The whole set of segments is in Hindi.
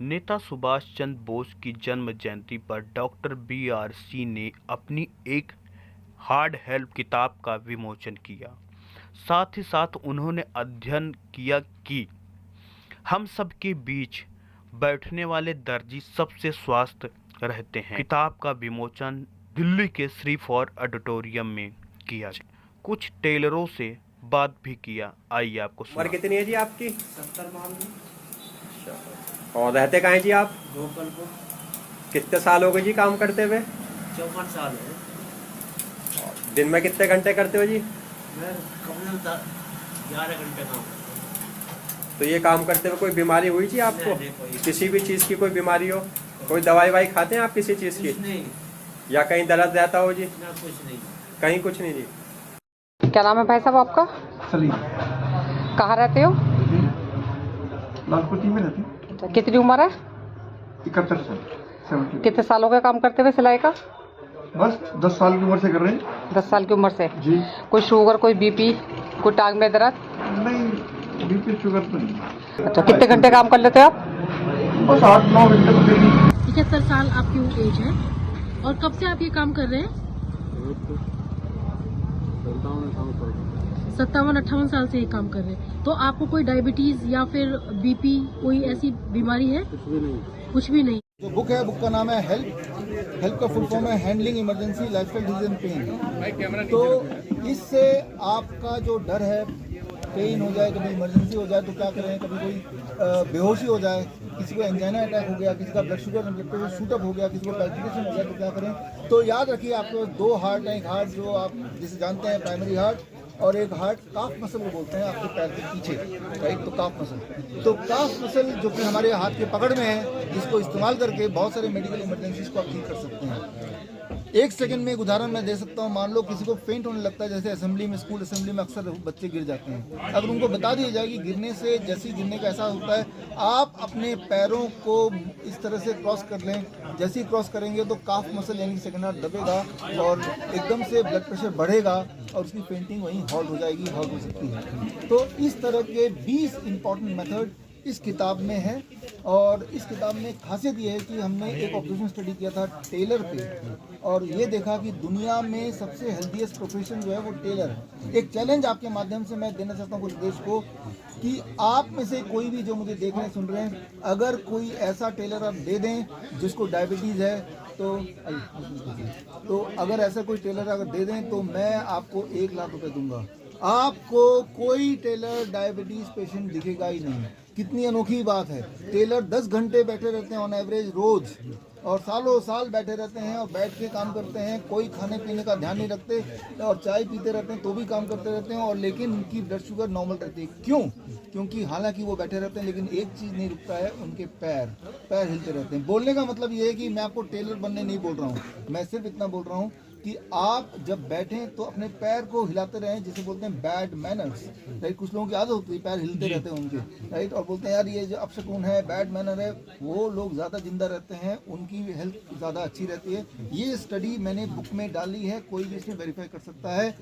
नेता सुभाष चंद्र बोस की जन्म जयंती पर डॉक्टर BRC ने अपनी एक हार्ड हेल्प किताब का विमोचन किया। साथ ही साथ उन्होंने अध्ययन किया कि हम सबके बीच बैठने वाले दर्जी सबसे स्वस्थ रहते हैं। किताब का विमोचन दिल्ली के श्री फॉर ऑडिटोरियम में किया। कुछ टेलरों से बात भी किया। आइए आपको उम्र कितनी है जी आपकी? 70 मान लो। और रहते कहाँ हैं जी आप? गोपालपुर। कितने साल हो गए जी काम करते हुए? 54 साल है। दिन में कितने घंटे करते हो जी? मैं कम से कम 11 घंटे काम करता तो ये काम करते हुए कोई बीमारी हुई जी आपको? नहीं, किसी भी चीज़ की कोई बीमारी हो? कोई दवाई वाई खाते हैं आप किसी चीज़ हूँ। की? कुछ नहीं, या कहीं दर्द रहता हो जी? ना कुछ नहीं। कहीं कुछ नहीं जी। क्या नाम है भाई साहब आपका? सलीम। कहाँ रहते हो? लालकोटी में रहती हूँ। कितनी उम्र है? 71 साल 70। कितने साल हो गए काम करते हुए सिलाई का? बस 10 साल की उम्र से कर रहे हैं 10 साल की उम्र से। जी। कोई शुगर, कोई बीपी, कोई टांग में दर्द? नहीं, बीपी शुगर तो नहीं। अच्छा, कितने घंटे काम कर लेते हो आप? बस 8-9 घंटे तो डेली। 71 साल आपकी एज है और कब से आप ये काम कर रहे हैं? 57-58 साल से ये काम कर रहे हैं। तो आपको कोई डायबिटीज या फिर बीपी कोई ऐसी बीमारी है? कुछ भी नहीं। जो बुक है, बुक का नाम है हेल्प का फुल फॉर्म है handling emergency lifestyle disease and pain. तो इससे आपका जो डर है, पेन हो जाए, कभी इमरजेंसी हो जाए तो क्या करें, कभी कोई बेहोशी हो जाए, किसी को एंजाइना अटैक हो गया, किसी का blood sugar blood pressure shoot up हो गया, किसी को पैल्पिटेशन हो गया तो क्या करें। तो याद रखिए आपको 2 हार्ट हैं, एक हार्ट जो आप जिसे जानते हैं प्राइमरी हार्ट, और एक हार्ट काफ मसल को बोलते हैं आपके पैर के पीछे, राइट। तो काफ मसल, तो काफ मसल जो कि हमारे हाथ के पकड़ में है, जिसको इस्तेमाल करके बहुत सारे मेडिकल इमरजेंसीज को आप ठीक कर सकते हैं। 1 सेकंड में एक उदाहरण मैं दे सकता हूँ। मान लो किसी को फेंट होने लगता है, जैसे असेंबली में, स्कूल असेंबली में अक्सर बच्चे गिर जाते हैं। अगर उनको बता दिया जाए कि गिरने से, जैसे गिरने का एहसास होता है, आप अपने पैरों को इस तरह से क्रॉस कर लें, जैसे ही क्रॉस करेंगे तो काफ मसल यानी कि सेकंड हार्ट दबेगा और एकदम से ब्लड प्रेशर बढ़ेगा और उसकी पेंटिंग वहीं हॉल्ट हो जाएगी, हॉल्ट हो सकती है। तो इस तरह के 20 इंपॉर्टेंट मेथड इस किताब में है। और इस किताब में खासियत ये है कि हमने एक ऑब्जर्वेशन स्टडी किया था टेलर पे, और ये देखा कि दुनिया में सबसे हेल्दीएस्ट प्रोफेशन जो है वो टेलर है। एक चैलेंज आपके माध्यम से मैं देना चाहता हूँ पूरे देश को कि आप में से कोई भी जो मुझे देख रहे हैं, सुन रहे हैं, अगर कोई ऐसा टेलर आप दे दें जिसको डायबिटीज़ है, तो अगर ऐसा कोई टेलर अगर दे दें तो मैं आपको 1 लाख रुपए दूंगा। आपको कोई टेलर डायबिटीज पेशेंट दिखेगा ही नहीं। कितनी अनोखी बात है। टेलर 10 घंटे बैठे रहते हैं ऑन एवरेज रोज, और सालों साल बैठे रहते हैं और बैठ के काम करते हैं। कोई खाने पीने का ध्यान नहीं रखते और चाय पीते रहते हैं तो भी काम करते रहते हैं, और लेकिन उनकी ब्लड शुगर नॉर्मल रहती है। क्यों? क्योंकि हालांकि वो बैठे रहते हैं लेकिन एक चीज़ नहीं रुकता है, उनके पैर हिलते रहते हैं। बोलने का मतलब ये है कि मैं आपको टेलर बनने नहीं बोल रहा हूँ, मैं सिर्फ इतना बोल रहा हूँ कि आप जब बैठें तो अपने पैर को हिलाते रहें, जिसे बोलते हैं बैड मैनर्स, राइट। कुछ लोगों की आदत होती है पैर हिलते रहते हैं उनके, राइट, और बोलते हैं यार ये जो अपशकुन है, बैड मैनर है। वो लोग ज़्यादा जिंदा रहते हैं, उनकी हेल्थ ज़्यादा अच्छी रहती है। ये स्टडी मैंने बुक में डाली है, कोई भी इसमें वेरीफाई कर सकता है।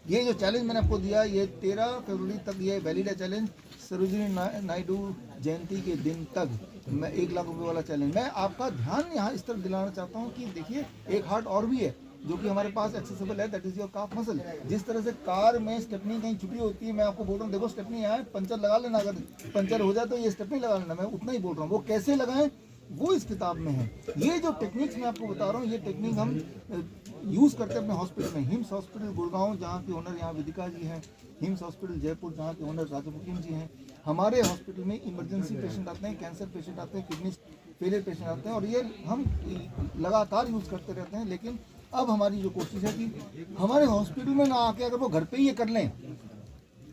ये जो चैलेंज मैंने आपको दिया, ये 13 फरवरी तक ये वैलिड है चैलेंज। सरोजिनी नायडू जयंती के दिन तक मैं 1 लाख रुपए वाला चैलेंज, मैं आपका ध्यान यहाँ इस तरफ दिलाना चाहता हूँ कि देखिए एक हार्ट और भी है जो कि हमारे पास एक्सेसिबल है, that is your calf muscle. जिस तरह से कार में स्टेपनी कहीं छुपी होती है, मैं आपको बोल रहा हूँ देखो स्टेपनी यहाँ है, पंचर लगा लेना, अगर पंचर हो जाए तो ये स्टेपनी लगा लेना, मैं उतना ही बोल रहा हूँ। वो कैसे लगाएं वो इस किताब में है। ये जो टेक्निक्स मैं आपको बता रहा हूँ, ये टेक्निक हम यूज़ करते हैं अपने हॉस्पिटल में। हिम्स हॉस्पिटल गुड़गांव जहाँ के ओनर यहाँ विदिका जी हैं, हिम्स हॉस्पिटल जयपुर जहाँ के ओनर राजा मुकीम जी हैं। हमारे हॉस्पिटल में इमरजेंसी पेशेंट आते हैं, कैंसर पेशेंट आते हैं, किडनी फेलियर पेशेंट आते हैं, और ये हम लगातार यूज़ करते रहते हैं। लेकिन अब हमारी जो कोशिश है कि हमारे हॉस्पिटल में ना आके अगर वो घर पे ही ये कर लें,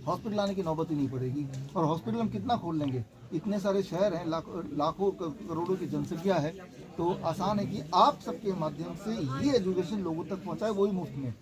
हॉस्पिटल आने की नौबत ही नहीं पड़ेगी। और हॉस्पिटल हम कितना खोल लेंगे, इतने सारे शहर हैं, लाखों करोड़ों की जनसंख्या है, तो आसान है कि आप सबके माध्यम से ये एजुकेशन लोगों तक पहुंचाए, वो ही मुफ्त में।